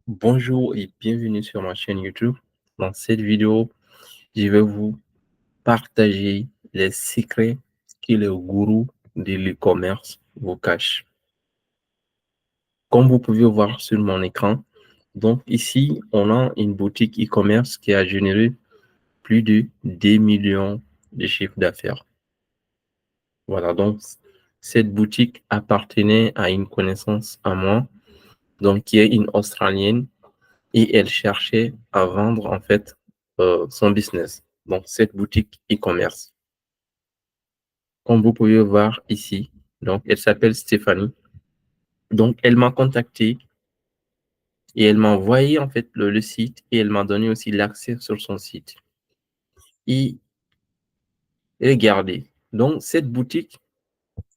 Bonjour et bienvenue sur ma chaîne YouTube. Dans cette vidéo, je vais vous partager les secrets que le gourou de l'e-commerce vous cache. Comme vous pouvez voir sur mon écran, donc ici, on a une boutique e-commerce qui a généré plus de 2 millions de chiffres d'affaires. Voilà, donc cette boutique appartenait à une connaissance à moi, donc qui est une Australienne et elle cherchait à vendre en fait son business, donc cette boutique e-commerce. Comme vous pouvez voir ici, donc elle s'appelle Stéphanie. Donc elle m'a contacté et elle m'a envoyé en fait le site et elle m'a donné aussi l'accès sur son site. Et regardez, donc cette boutique,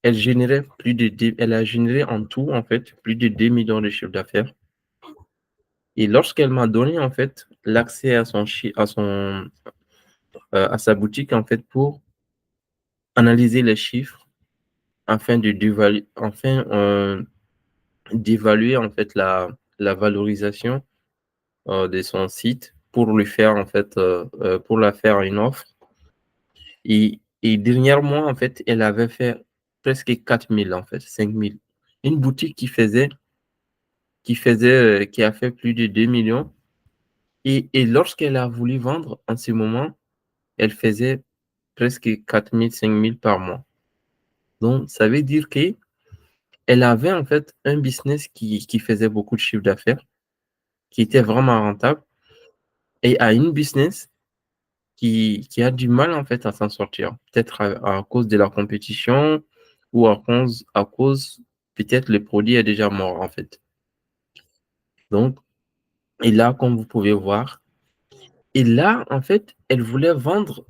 elle a généré en tout en fait plus de 2 millions de chiffres d'affaires. Et lorsqu'elle m'a donné en fait l'accès à à sa boutique en fait pour analyser les chiffres afin d'évaluer en fait la valorisation de son site pour lui faire en fait pour la faire une offre. Et dernièrement en fait elle avait fait presque 4 000 en fait 5 000. Une boutique qui a fait plus de 2 millions. Et lorsqu'elle a voulu vendre en ce moment, elle faisait presque 4 000 5 000 par mois. Donc ça veut dire que elle avait en fait un business qui faisait beaucoup de chiffre d'affaires, qui était vraiment rentable, et à une business qui a du mal en fait à s'en sortir. Peut-être à cause de la compétition ou à cause peut-être le produit est déjà mort en fait. Donc, et là, comme vous pouvez voir, et là, en fait, elle voulait vendre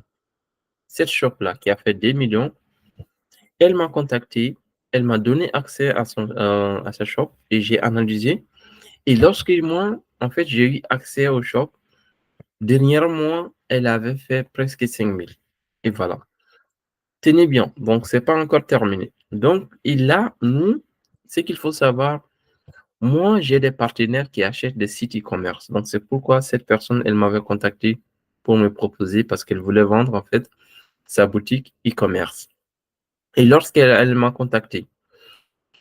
cette shop-là qui a fait des millions. Elle m'a contacté, elle m'a donné accès à sa shop et j'ai analysé. Et lorsque moi, en fait, j'ai eu accès au shop, dernièrement, elle avait fait presque 5 000. Et voilà. Tenez bien, donc c'est pas encore terminé. Donc, et là, nous, ce qu'il faut savoir, moi, j'ai des partenaires qui achètent des sites e-commerce. Donc, c'est pourquoi cette personne, elle m'avait contacté pour me proposer parce qu'elle voulait vendre, en fait, sa boutique e-commerce. Et lorsqu'elle m'a contacté,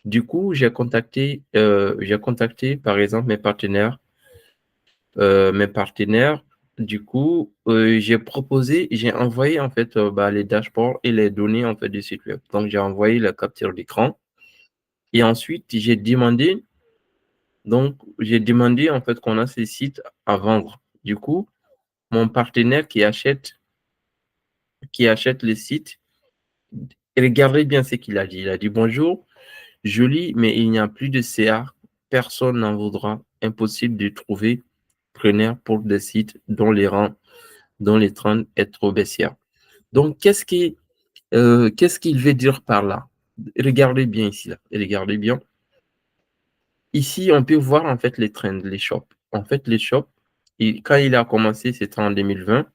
du coup, j'ai contacté, par exemple, mes partenaires. Du coup, j'ai envoyé en fait les dashboards et les données en fait du site web. Donc, j'ai envoyé la capture d'écran et ensuite j'ai demandé en fait qu'on a ces sites à vendre. Du coup, mon partenaire qui achète les sites, regardez bien ce qu'il a dit. Il a dit bonjour, joli, mais il n'y a plus de CA. Personne n'en voudra. Impossible de trouver preneur pour des sites dont les trends est trop baissière. Donc, qu'est-ce qu'il veut dire par là? Regardez bien ici, là. Regardez bien. Ici, on peut voir en fait les trends, les shops. En fait, les shops, quand il a commencé, c'était en 2020.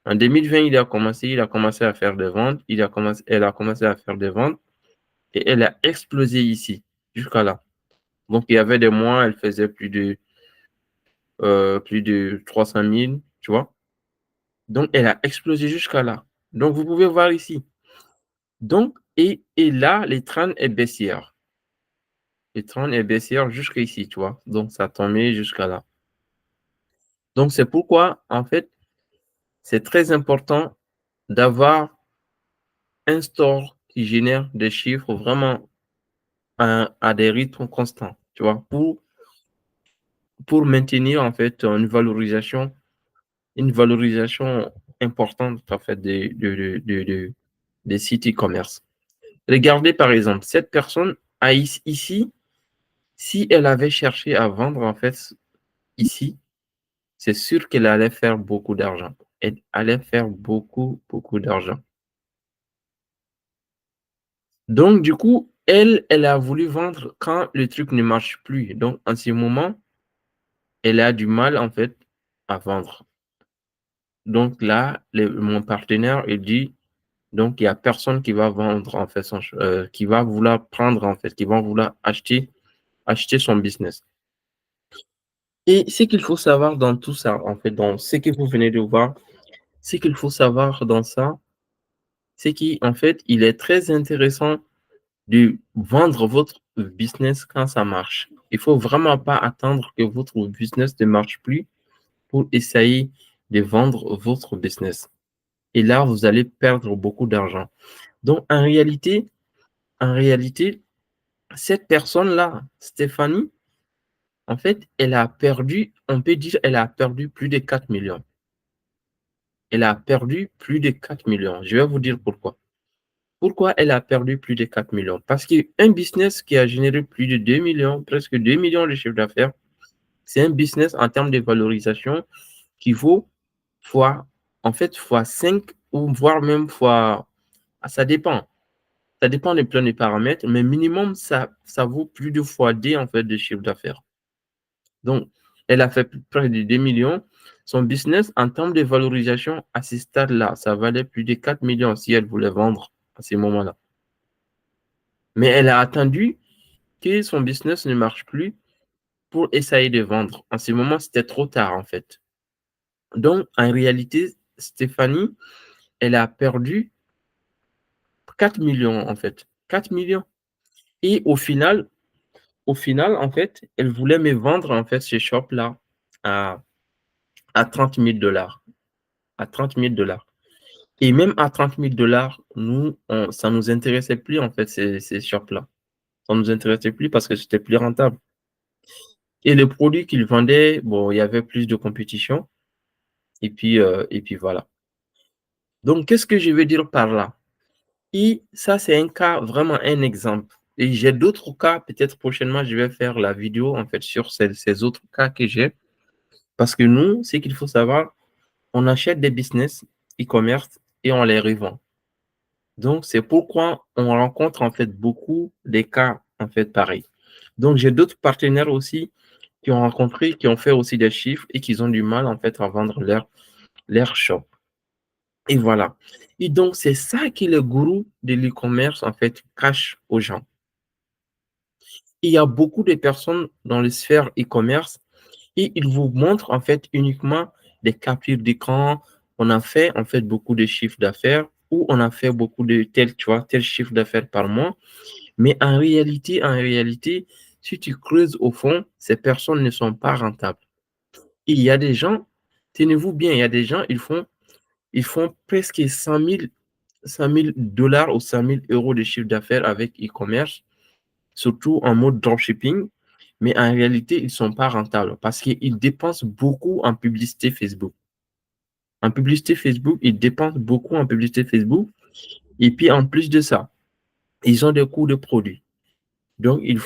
En 2020, il a commencé à faire des ventes. Elle a commencé à faire des ventes et elle a explosé ici, jusqu'à là. Donc, il y avait des mois, elle faisait plus de 300 000, tu vois. Donc, elle a explosé jusqu'à là. Donc, vous pouvez voir ici. Donc, et là, les trends est baissière. Les trends est baissière jusqu'à ici, tu vois. Donc, ça tombait jusqu'à là. Donc, c'est pourquoi, en fait, c'est très important d'avoir un store qui génère des chiffres vraiment à des rythmes constants, tu vois, pour maintenir, en fait, une valorisation importante, en fait, des sites e-commerce. Regardez, par exemple, cette personne a ici, si elle avait cherché à vendre, en fait, ici, c'est sûr qu'elle allait faire beaucoup d'argent. Elle allait faire beaucoup, beaucoup d'argent. Donc, du coup, elle a voulu vendre quand le truc ne marche plus. Donc, en ce moment, elle a du mal, en fait, à vendre. Donc là, mon partenaire, il dit, donc, il n'y a personne qui va vendre, en fait, qui va vouloir prendre, en fait, qui va vouloir acheter son business. Et ce qu'il faut savoir dans tout ça, en fait, dans ce que vous venez de voir, ce qu'il faut savoir dans ça, c'est qu'en fait, il est très intéressant de vendre votre business quand ça marche. Il faut vraiment pas attendre que votre business ne marche plus pour essayer de vendre votre business. Et là, vous allez perdre beaucoup d'argent. Donc, en réalité, cette personne-là, Stéphanie, en fait, elle a perdu, on peut dire, elle a perdu plus de 4 millions. Elle a perdu plus de 4 millions. Je vais vous dire pourquoi. Pourquoi elle a perdu plus de 4 millions? Parce qu'un business qui a généré plus de 2 millions, presque 2 millions de chiffre d'affaires, c'est un business en termes de valorisation qui vaut fois, en fait, fois 5 ou voire même fois, ah, ça dépend. Ça dépend de plein de paramètres, mais minimum, ça vaut plus de fois D en fait de chiffre d'affaires. Donc, elle a fait près de 2 millions. Son business, en termes de valorisation, à ce stade-là, ça valait plus de 4 millions si elle voulait vendre à ce moment-là. Mais elle a attendu que son business ne marche plus pour essayer de vendre. En ce moment, c'était trop tard, en fait. Donc, en réalité, Stéphanie, elle a perdu 4 millions, en fait. 4 millions. Et au final, en fait, elle voulait me vendre, en fait, ce shop-là à, à 30 000 dollars. À 30 000 dollars. Et même à 30 000 dollars, nous, ça ne nous intéressait plus, en fait, ces shops-là. Ça ne nous intéressait plus parce que c'était plus rentable. Et le produit qu'ils vendaient, bon, il y avait plus de compétition. Et puis voilà. Donc, qu'est-ce que je veux dire par là? Et ça, c'est un cas, vraiment un exemple. Et j'ai d'autres cas, peut-être prochainement, je vais faire la vidéo, en fait, sur ces autres cas que j'ai. Parce que nous, ce qu'il faut savoir, on achète des business e-commerce et on les revend. Donc, c'est pourquoi on rencontre en fait beaucoup des cas en fait pareils. Donc, j'ai d'autres partenaires aussi qui ont rencontré, qui ont fait aussi des chiffres et qui ont du mal en fait à vendre leur shop. Et voilà. Et donc, c'est ça que le gourou de l'e-commerce en fait cache aux gens. Il y a beaucoup de personnes dans les sphères e-commerce et ils vous montrent en fait uniquement des captures d'écran. On a fait en fait beaucoup de chiffres d'affaires ou on a fait beaucoup de tel, tu vois, tel chiffre d'affaires par mois. Mais en réalité, si tu creuses au fond, ces personnes ne sont pas rentables. Et il y a des gens, tenez-vous bien, il y a des gens, ils font presque 100 000 dollars ou 100 000 euros de chiffre d'affaires avec e-commerce, surtout en mode dropshipping. Mais en réalité, ils ne sont pas rentables parce qu'ils dépensent beaucoup en publicité Facebook. En publicité Facebook, ils dépensent beaucoup en publicité Facebook. Et puis, en plus de ça, ils ont des coûts de produits. Donc, ils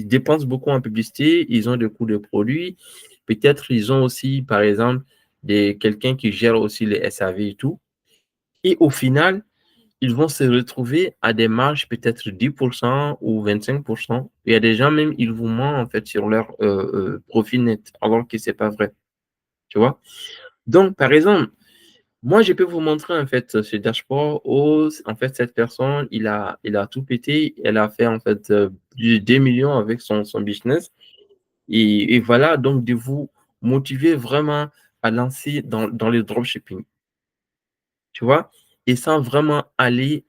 dépensent beaucoup en publicité, ils ont des coûts de produits. Peut-être ils ont aussi, par exemple, quelqu'un qui gère aussi les SAV et tout. Et au final, ils vont se retrouver à des marges peut-être 10% ou 25%. Il y a des gens même, ils vous mentent en fait sur leur profit net, alors que c'est pas vrai. Tu vois? Donc, par exemple, moi, je peux vous montrer en fait ce dashboard où en fait cette personne, il a tout pété, elle a fait en fait plus de 2 millions avec son business et voilà donc de vous motiver vraiment à lancer dans le dropshipping, tu vois, et sans vraiment aller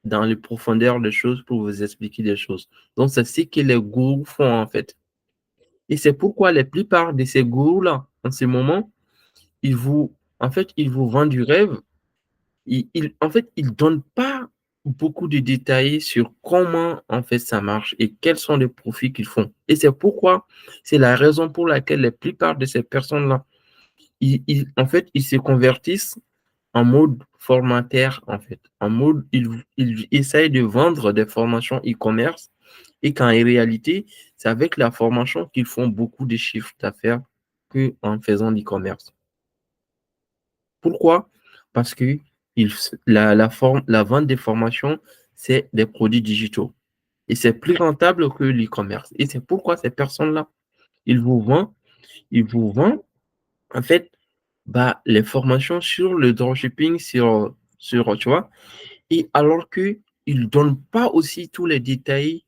dans les profondeurs des choses pour vous expliquer des choses. Donc, c'est ce que les gourous font en fait. Et c'est pourquoi la plupart de ces gourous-là, en ce moment, ils vous vendent du rêve. En fait, il ne donne pas beaucoup de détails sur comment en fait ça marche et quels sont les profits qu'ils font. Et c'est la raison pour laquelle la plupart de ces personnes-là, en fait, ils se convertissent en mode formateur, en fait. En mode, ils essayent de vendre des formations e-commerce et qu'en réalité, c'est avec la formation qu'ils font beaucoup de chiffres d'affaires qu'en faisant l'e-commerce. Pourquoi? Parce que la vente des formations, c'est des produits digitaux. Et c'est plus rentable que l'e-commerce. Et c'est pourquoi ces personnes-là, ils vous vendent, ils vous vendent, en fait, bah, les formations sur le dropshipping, tu vois, et alors qu'ils ne donnent pas aussi tous les détails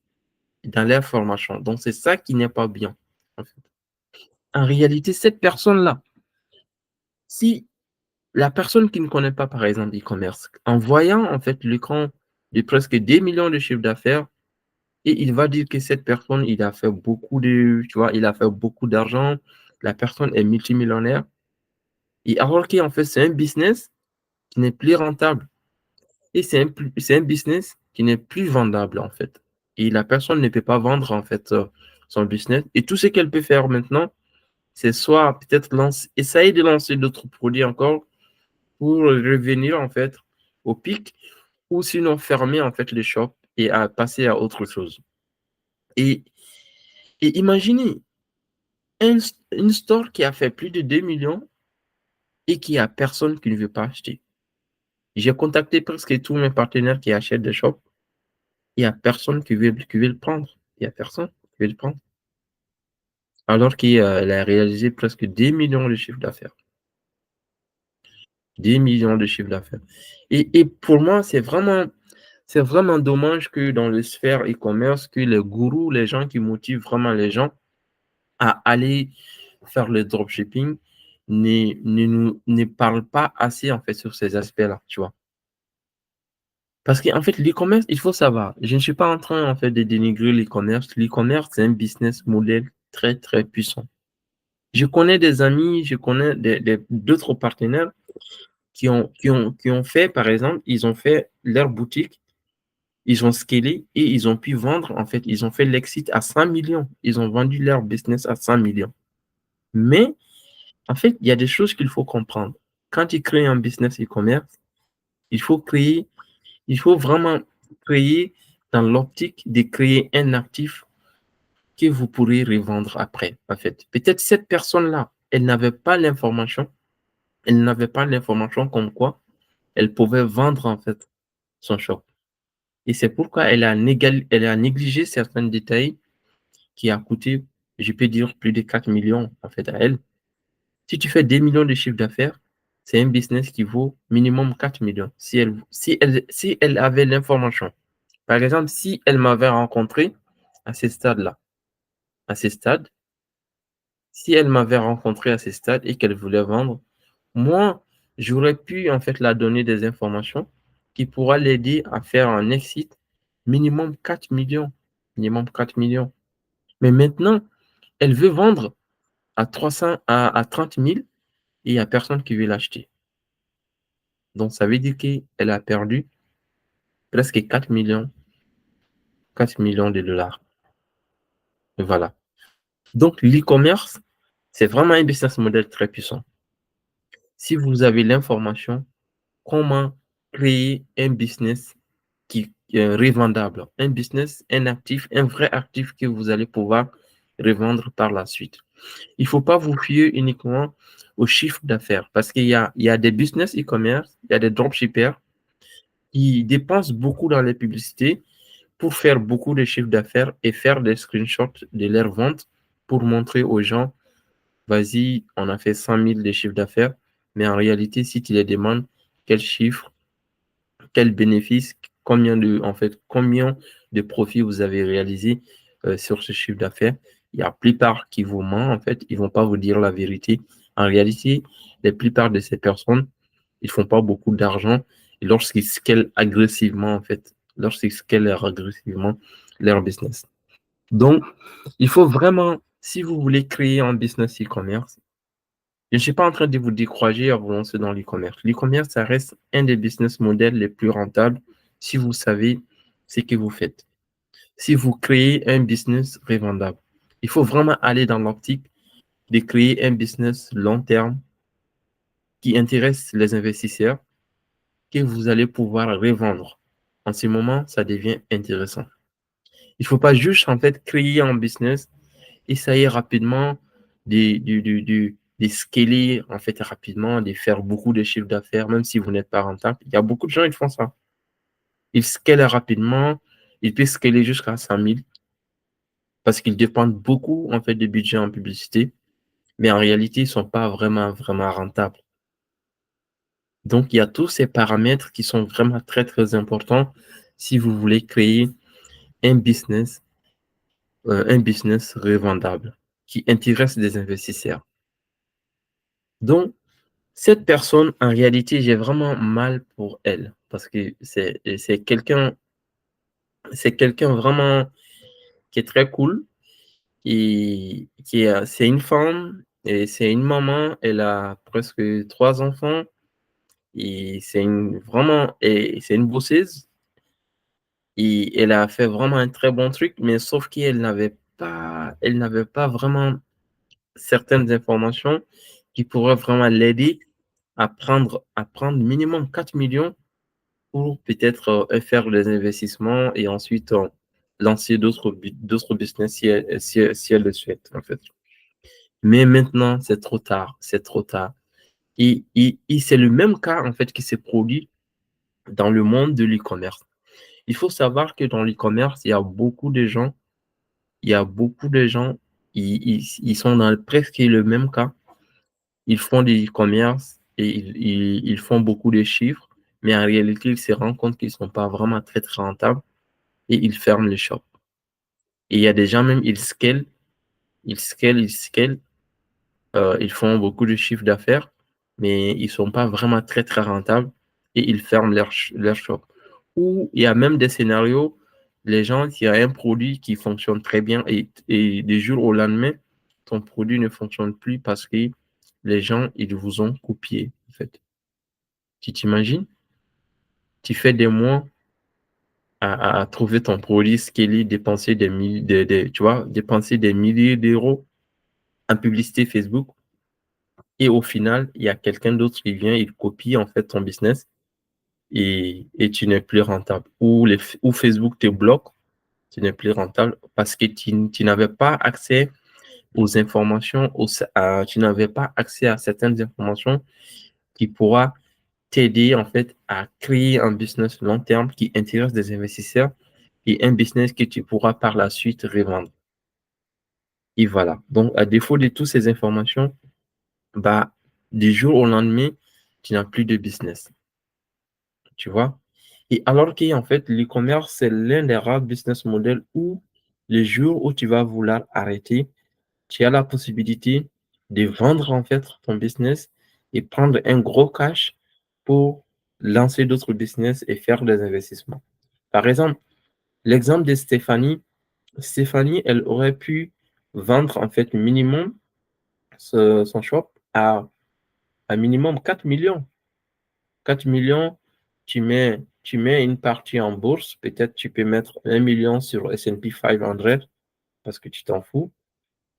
dans leur formation. Donc, c'est ça qui n'est pas bien, en fait. En réalité, cette personne-là, si la personne qui ne connaît pas, par exemple, e-commerce, en voyant en fait l'écran de presque 2 millions de chiffres d'affaires, et il va dire que cette personne, il a fait beaucoup de, tu vois, il a fait beaucoup d'argent, la personne est multimillionnaire, et alors qu'en fait, c'est un business qui n'est plus rentable, et c'est un business qui n'est plus vendable, en fait. Et la personne ne peut pas vendre, en fait, son business. Et tout ce qu'elle peut faire maintenant, c'est soit peut-être essayer de lancer d'autres produits encore pour revenir, en fait, au pic, ou sinon fermer, en fait, les shops et à passer à autre chose. Et, et imaginez, un, une store qui a fait plus de 2 millions et qui a personne qui ne veut pas acheter. J'ai contacté presque tous mes partenaires qui achètent des shops. Il n'y a personne qui veut le prendre. Il n'y a personne qui veut le prendre. Alors qu'il a réalisé presque 10 millions de chiffres d'affaires. 10 millions de chiffres d'affaires. Et pour moi, c'est vraiment dommage que dans le sphère e-commerce, que les gourous, les gens qui motivent vraiment les gens à aller faire le dropshipping, ne parlent pas assez en fait sur ces aspects-là, tu vois. Parce qu'en fait, l'e-commerce, il faut savoir, je ne suis pas en train en fait de dénigrer l'e-commerce. L'e-commerce, c'est un business model très, très puissant. Je connais des amis, je connais d'autres partenaires qui ont fait, par exemple, ils ont fait leur boutique, ils ont scalé et ils ont pu vendre, en fait, ils ont fait l'exit à 100 millions. Ils ont vendu leur business à 100 millions. Mais, en fait, il y a des choses qu'il faut comprendre. Quand tu crées un business e-commerce, il faut créer, il faut vraiment créer dans l'optique de créer un actif que vous pourrez revendre après, en fait. Peut-être cette personne-là, elle n'avait pas l'information comme quoi elle pouvait vendre, en fait, son shop. Et c'est pourquoi elle a négligé certains détails qui a coûté, je peux dire, plus de 4 millions, en fait, à elle. Si tu fais 2 millions de chiffre d'affaires, c'est un business qui vaut minimum 4 millions. Si elle avait l'information, par exemple, si elle m'avait rencontré à ce stade-là, à ce stade, si elle m'avait rencontré à ce stade et qu'elle voulait vendre, moi, j'aurais pu en fait la donner des informations qui pourraient l'aider à faire un exit minimum 4 millions. Minimum 4 millions. Mais maintenant, elle veut vendre à 300, à 30 000 et il n'y a personne qui veut l'acheter. Donc, ça veut dire qu'elle a perdu presque 4 millions de dollars. Et voilà. Donc, l'e-commerce, c'est vraiment un business model très puissant. Si vous avez l'information, comment créer un business qui est revendable, un business, un actif, un vrai actif que vous allez pouvoir revendre par la suite. Il ne faut pas vous fier uniquement au chiffre d'affaires parce qu'il y a des business e-commerce, il y a des dropshippers qui dépensent beaucoup dans les publicités pour faire beaucoup de chiffres d'affaires et faire des screenshots de leurs ventes pour montrer aux gens, vas-y, on a fait 100 000 de chiffre d'affaires, mais en réalité, si tu les demandes, quel chiffre, quel bénéfice, combien de profits vous avez réalisé sur ce chiffre d'affaires. Il y a la plupart qui vous mentent, en fait, ils ne vont pas vous dire la vérité. En réalité, la plupart de ces personnes, ils ne font pas beaucoup d'argent et lorsqu'ils scalent agressivement, en fait, lorsqu'ils scalent agressivement leur business. Donc, il faut vraiment, si vous voulez créer un business e-commerce, je ne suis pas en train de vous décourager à vous lancer dans l'e-commerce. L'e-commerce, ça reste un des business models les plus rentables si vous savez ce que vous faites. Si vous créez un business revendable, il faut vraiment aller dans l'optique de créer un business long terme qui intéresse les investisseurs, que vous allez pouvoir revendre. En ce moment, ça devient intéressant. Il ne faut pas juste en fait créer un business, essayer rapidement de scaler en fait rapidement, de faire beaucoup de chiffres d'affaires, même si vous n'êtes pas rentable. Il y a beaucoup de gens qui font ça. Ils scalent rapidement, ils peuvent scaler jusqu'à 100 000 parce qu'ils dépendent beaucoup en fait de budget en publicité, mais en réalité, ils ne sont pas vraiment, vraiment rentables. Donc, il y a tous ces paramètres qui sont vraiment très, très importants si vous voulez créer un business revendable. qui intéresse des investisseurs. Donc, cette personne, en réalité, j'ai vraiment mal pour elle parce que c'est quelqu'un vraiment qui est très cool et c'est une femme et c'est une maman. Elle a presque 3 enfants et c'est une bosseuse et elle a fait vraiment un très bon truc, mais sauf elle n'avait pas vraiment certaines informations qui pourraient vraiment l'aider à prendre minimum 4 millions pour peut-être faire des investissements et ensuite lancer d'autres business si elle le souhaite, en fait. Mais maintenant, c'est trop tard, c'est trop tard. Et c'est le même cas, en fait, qui s'est produit dans le monde de l'e-commerce. Il faut savoir que dans l'e-commerce, il y a beaucoup de gens, ils sont dans presque le même cas. Ils font du e-commerce et ils font beaucoup de chiffres, mais en réalité, ils se rendent compte qu'ils ne sont pas vraiment très, très rentables et ils ferment les shops. Et il y a des gens même, ils scalent, ils font beaucoup de chiffres d'affaires, mais ils ne sont pas vraiment très, très rentables et ils ferment leur shop. Ou il y a même des scénarios, les gens qui ont un produit qui fonctionne très bien et du jour au lendemain, ton produit ne fonctionne plus parce que les gens, ils vous ont copié, en fait. Tu t'imagines? Tu fais des mois à trouver ton produit Skelly, dépenser tu vois, dépenser des milliers d'euros en publicité Facebook. Et au final, il y a quelqu'un d'autre qui vient, il copie en fait ton business et tu n'es plus rentable. Ou Facebook te bloque, tu n'es plus rentable parce que tu n'avais pas accès aux informations, tu n'avais pas accès à certaines informations qui pourra t'aider en fait à créer un business long terme qui intéresse des investisseurs et un business que tu pourras par la suite revendre. Et voilà. Donc, à défaut de toutes ces informations, bah, du jour au lendemain, tu n'as plus de business. Tu vois? Et alors qu'en fait, l'e-commerce, c'est l'un des rares business models où le jour où tu vas vouloir arrêter, tu as la possibilité de vendre en fait ton business et prendre un gros cash pour lancer d'autres business et faire des investissements. Par exemple, l'exemple de Stéphanie, elle aurait pu vendre en fait minimum son shop à minimum 4 millions. 4 millions, tu mets une partie en bourse, peut-être tu peux mettre 1 million sur S&P 500 parce que tu t'en fous.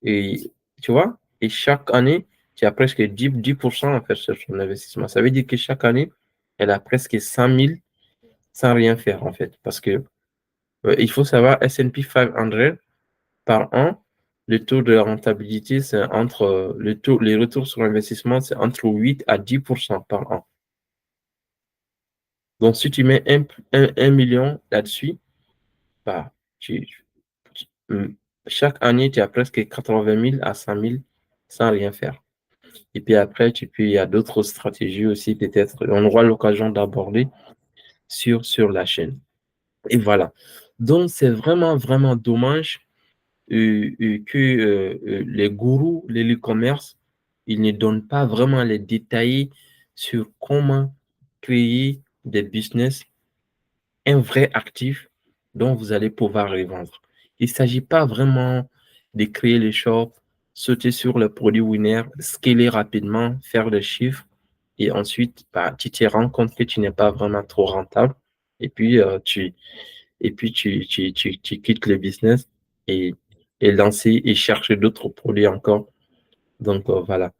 Et tu vois, et chaque année, tu as presque 10% en fait sur son investissement. Ça veut dire que chaque année, elle a presque 100 000 sans rien faire en fait. Parce que il faut savoir, S&P 500 par an, le taux de rentabilité, c'est les retours sur investissement, c'est entre 8 à 10% par an. Donc, si tu mets 1 million là-dessus, bah, tu- chaque année, tu as presque 80 000 à 100 000 sans rien faire. Et puis après, il y a d'autres stratégies aussi, peut-être, on aura l'occasion d'aborder sur la chaîne. Et voilà. Donc, c'est vraiment, vraiment dommage que les gourous de l'e-commerce, ils ne donnent pas vraiment les détails sur comment créer des business, un vrai actif dont vous allez pouvoir revendre. Il ne s'agit pas vraiment de créer les shops, sauter sur le produit winner, scaler rapidement, faire des chiffres et ensuite, bah, tu te rends compte que tu n'es pas vraiment trop rentable et puis, tu quittes le business et, et lancer et chercher d'autres produits encore. Donc, voilà.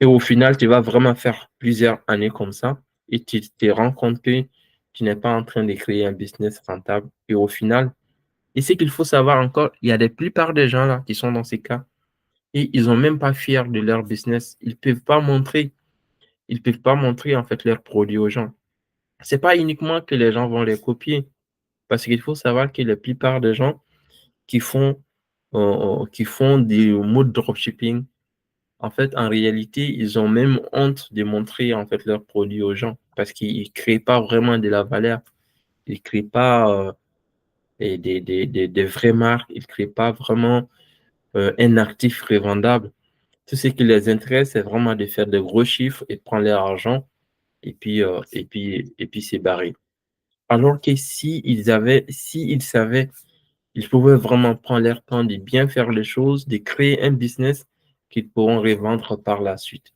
Et au final, tu vas vraiment faire plusieurs années comme ça et tu te rends compte que tu n'es pas en train de créer un business rentable. Et au final, et ce qu'il faut savoir encore, il y a la plupart des gens là qui sont dans ces cas et ils n'ont même pas fiers de leur business. Ils peuvent pas montrer en fait leurs produits aux gens. C'est pas uniquement que les gens vont les copier parce qu'il faut savoir que la plupart des gens qui font des modes dropshipping, en fait, en réalité, ils ont même honte de montrer en fait leurs produits aux gens parce qu'ils ne créent pas vraiment de la valeur. Ils ne créent pas des vraies marques. Ils ne créent pas vraiment. un actif revendable. Tout ce qui les intéresse, c'est vraiment de faire de gros chiffres et prendre leur argent et puis c'est barré. Alors que si ils savaient, ils pouvaient vraiment prendre leur temps de bien faire les choses, de créer un business qu'ils pourront revendre par la suite.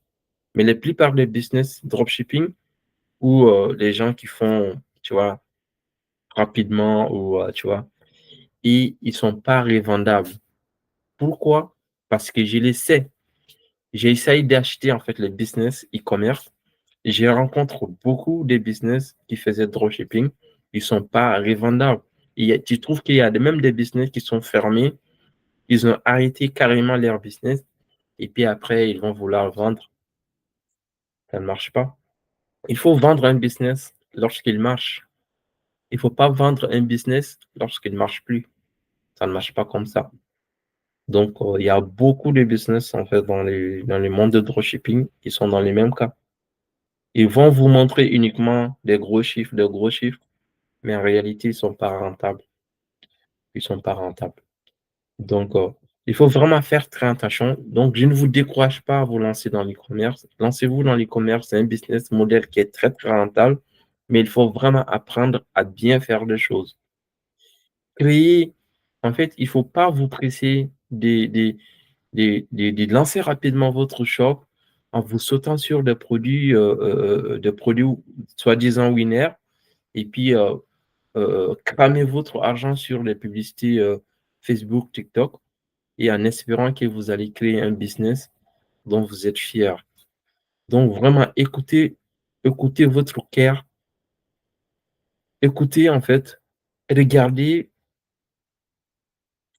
Mais la plupart des business dropshipping ou les gens qui font, tu vois, rapidement ou, tu vois, ils sont pas revendables. Pourquoi? Parce que je le sais. J'ai essayé d'acheter en fait les business e-commerce. Je rencontre beaucoup de business qui faisaient dropshipping. Ils sont pas revendables. Tu trouves qu'il y a même des business qui sont fermés. Ils ont arrêté carrément leur business. Et puis après, ils vont vouloir vendre. Ça ne marche pas. Il faut vendre un business lorsqu'il marche. Il ne faut pas vendre un business lorsqu'il ne marche plus. Ça ne marche pas comme ça. Donc, il y a beaucoup de business en fait dans les mondes de dropshipping qui sont dans les mêmes cas. Ils vont vous montrer uniquement des gros chiffres, mais en réalité, ils ne sont pas rentables. Ils sont pas rentables. Donc, il faut vraiment faire très attention. Donc, je ne vous décourage pas à vous lancer dans l'e-commerce. Lancez-vous dans l'e-commerce. C'est un business model qui est très, très rentable, mais il faut vraiment apprendre à bien faire les choses. Créer, en fait, il ne faut pas vous presser de lancer rapidement votre shop en vous sautant sur des produits soi-disant winner et puis cramer votre argent sur les publicités Facebook, TikTok et en espérant que vous allez créer un business dont vous êtes fier. Donc vraiment écoutez votre cœur, écoutez en fait, regardez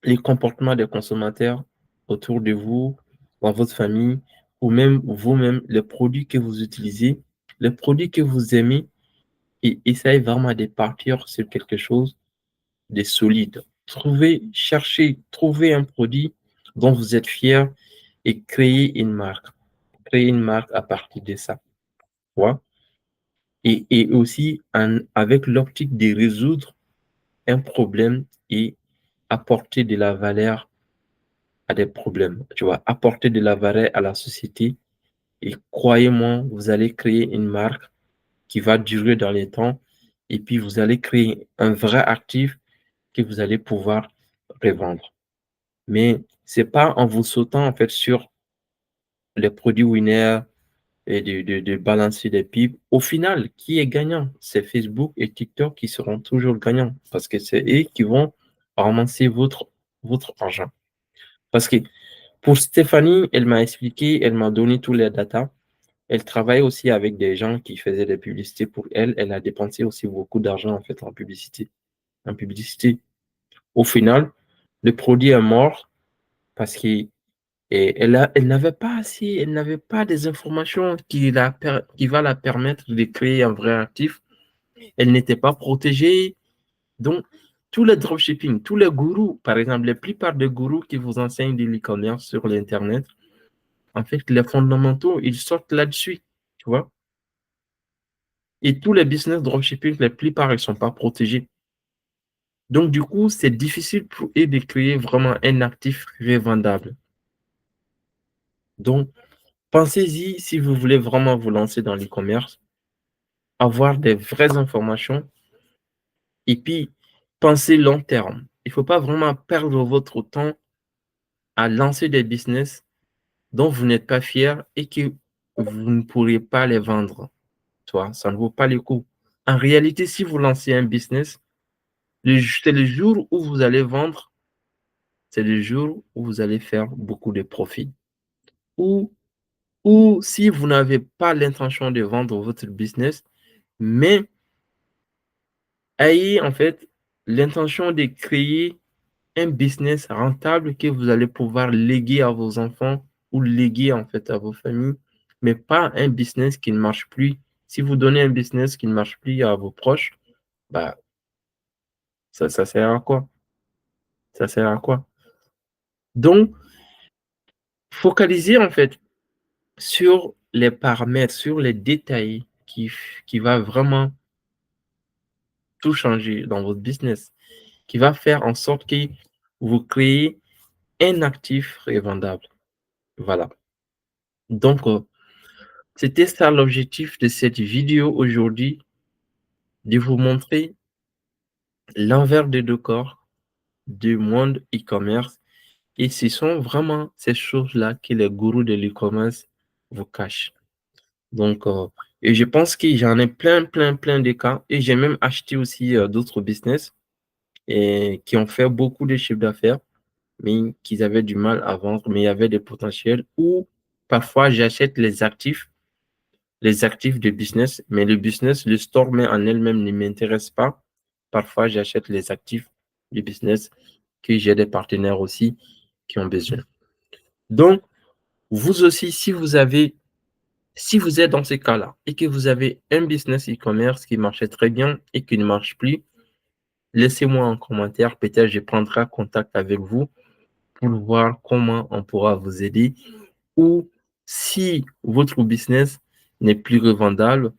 les comportements des consommateurs autour de vous, dans votre famille, ou même vous-même, les produits que vous utilisez, les produits que vous aimez, et essayez vraiment de partir sur quelque chose de solide. Cherchez, trouvez un produit dont vous êtes fier et créez une marque. Créez une marque à partir de ça. Tu et aussi avec l'optique de résoudre un problème et apporter de la valeur à des problèmes, tu vois, apporter de la valeur à la société. Et croyez-moi, vous allez créer une marque qui va durer dans les temps et puis vous allez créer un vrai actif que vous allez pouvoir revendre. Mais c'est pas en vous sautant en fait sur les produits winners et de balancer des pubs. Au final, qui est gagnant? C'est Facebook et TikTok qui seront toujours gagnants parce que c'est eux qui vont ramasser votre argent. Parce que pour Stéphanie, elle m'a expliqué, elle m'a donné tous les datas. Elle travaille aussi avec des gens qui faisaient des publicités pour elle. Elle a dépensé aussi beaucoup d'argent en fait en publicité. En publicité. Au final, le produit est mort parce qu'elle elle n'avait pas assez, elle n'avait pas des informations qui va la permettre de créer un vrai actif. Elle n'était pas protégée. Donc, tous les dropshipping, tous les gourous, par exemple, la plupart des gourous qui vous enseignent de l'e-commerce sur l'Internet, en fait, les fondamentaux, ils sortent là-dessus, tu vois. Et tous les business dropshipping, la plupart, ils ne sont pas protégés. Donc, du coup, c'est difficile pour eux de créer vraiment un actif revendable. Donc, pensez-y si vous voulez vraiment vous lancer dans l'e-commerce, avoir des vraies informations et puis pensez long terme. Il ne faut pas vraiment perdre votre temps à lancer des business dont vous n'êtes pas fier et que vous ne pourrez pas les vendre. Tu vois, ça ne vaut pas le coup. En réalité, si vous lancez un business, c'est le jour où vous allez vendre, c'est le jour où vous allez faire beaucoup de profits. Ou, ou si vous n'avez pas l'intention de vendre votre business, mais ayez en fait l'intention de créer un business rentable que vous allez pouvoir léguer à vos enfants ou léguer en fait à vos familles, mais pas un business qui ne marche plus. Si vous donnez un business qui ne marche plus à vos proches, bah, ça sert à quoi? Ça sert à quoi? Donc, focalisez en fait sur les paramètres, sur les détails qui va vraiment tout changer dans votre business, qui va faire en sorte que vous créez un actif revendable. Voilà. Donc, c'était ça l'objectif de cette vidéo aujourd'hui, de vous montrer l'envers des deux corps du monde e-commerce. Et ce sont vraiment ces choses-là que les gourous de l'e-commerce vous cachent. Donc, et je pense que j'en ai plein de cas. Et j'ai même acheté aussi d'autres business et qui ont fait beaucoup de chiffres d'affaires, mais qu'ils avaient du mal à vendre, mais il y avait des potentiels. Ou parfois, j'achète les actifs de business, mais le business, le store mais en elle-même ne m'intéresse pas. Parfois, j'achète les actifs du business que j'ai des partenaires aussi qui ont besoin. Donc, vous aussi, si vous êtes dans ce cas-là et que vous avez un business e-commerce qui marchait très bien et qui ne marche plus, laissez-moi un commentaire. Peut-être je prendrai contact avec vous pour voir comment on pourra vous aider ou si votre business n'est plus revendable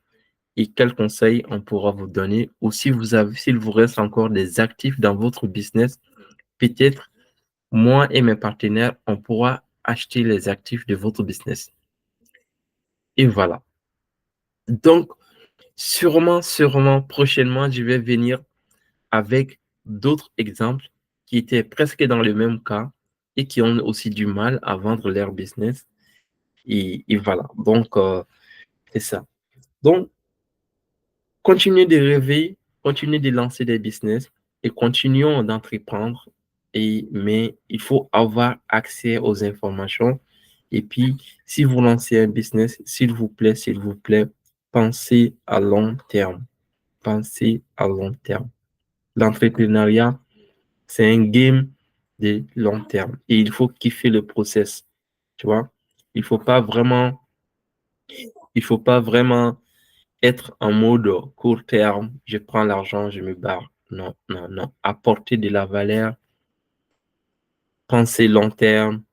et quels conseils on pourra vous donner ou si s'il vous reste encore des actifs dans votre business, peut-être moi et mes partenaires, on pourra acheter les actifs de votre business. Et voilà. Donc, sûrement, prochainement, je vais venir avec d'autres exemples qui étaient presque dans le même cas et qui ont aussi du mal à vendre leur business. Et voilà. Donc, c'est ça. Donc, continuez de rêver, continuez de lancer des business et continuons d'entreprendre. Mais il faut avoir accès aux informations. Et puis, si vous lancez un business, s'il vous plaît, pensez à long terme. Pensez à long terme. L'entrepreneuriat, c'est un game de long terme et il faut kiffer le process. Tu vois, il faut pas vraiment, il faut pas vraiment être en mode court terme. Je prends l'argent, je me barre. Non. Apporter de la valeur, penser long terme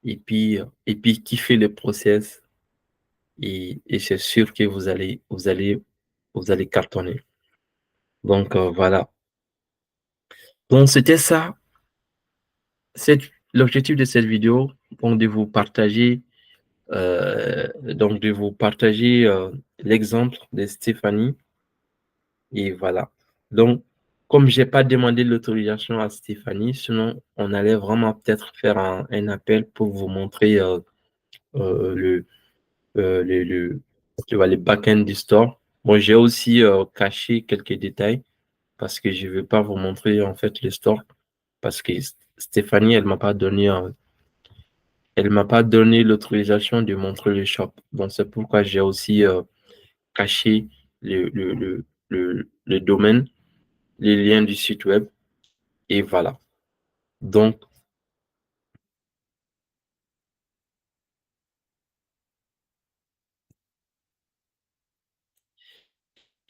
et puis kiffer le process et c'est sûr que vous allez cartonner. Donc, voilà. Donc, c'était ça. C'est l'objectif de cette vidéo, donc de vous partager l'exemple de Stéphanie. Et voilà. Donc, comme j'ai pas demandé l'autorisation à Stéphanie, sinon on allait vraiment peut-être faire un appel pour vous montrer euh, le, les back-end du store. Bon, j'ai aussi caché quelques détails parce que je ne veux pas vous montrer en fait le store parce que Stéphanie, elle m'a pas donné l'autorisation de montrer le shop. Donc, c'est pourquoi j'ai aussi caché le domaine, les liens du site web. Et voilà. Donc,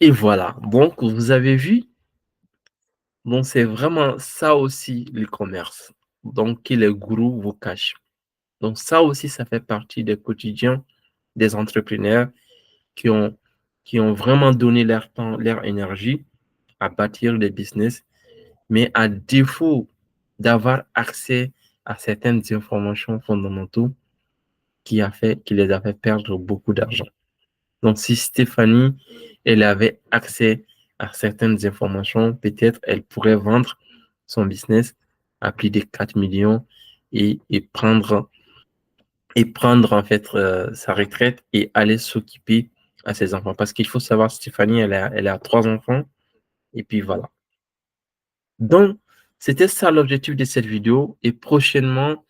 et voilà. Donc, vous avez vu, donc c'est vraiment ça aussi le commerce. Donc, que les gourous vous cachent. Donc, ça aussi, ça fait partie des quotidiens des entrepreneurs qui ont, qui ont vraiment donné leur temps, leur énergie à bâtir des business, mais à défaut d'avoir accès à certaines informations fondamentales qui les a fait perdre beaucoup d'argent. Donc, si Stéphanie, elle avait accès à certaines informations, peut-être elle pourrait vendre son business à plus de 4 millions et prendre en fait sa retraite et aller s'occuper à ses enfants. Parce qu'il faut savoir, Stéphanie, elle a 3 enfants et puis voilà. Donc, c'était ça l'objectif de cette vidéo et prochainement,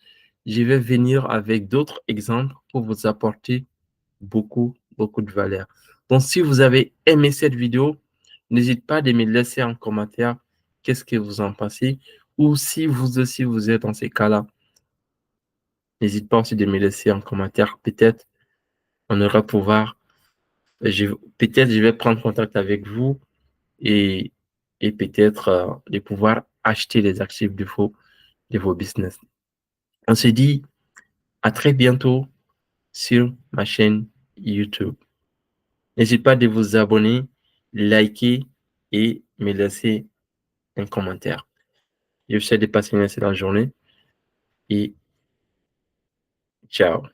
je vais venir avec d'autres exemples pour vous apporter beaucoup de valeur. Donc, si vous avez aimé cette vidéo, n'hésitez pas de me laisser en commentaire qu'est-ce que vous en pensez ou si vous aussi vous êtes dans ces cas-là, n'hésitez pas aussi de me laisser en commentaire. Peut-être on aura pouvoir, je, peut-être je vais prendre contact avec vous et, et peut-être de pouvoir acheter les actifs de vos business. On se dit à très bientôt sur ma chaîne YouTube. N'hésitez pas de vous abonner, liker et me laisser un commentaire. Je vous souhaite de passer une excellente journée. et ciao.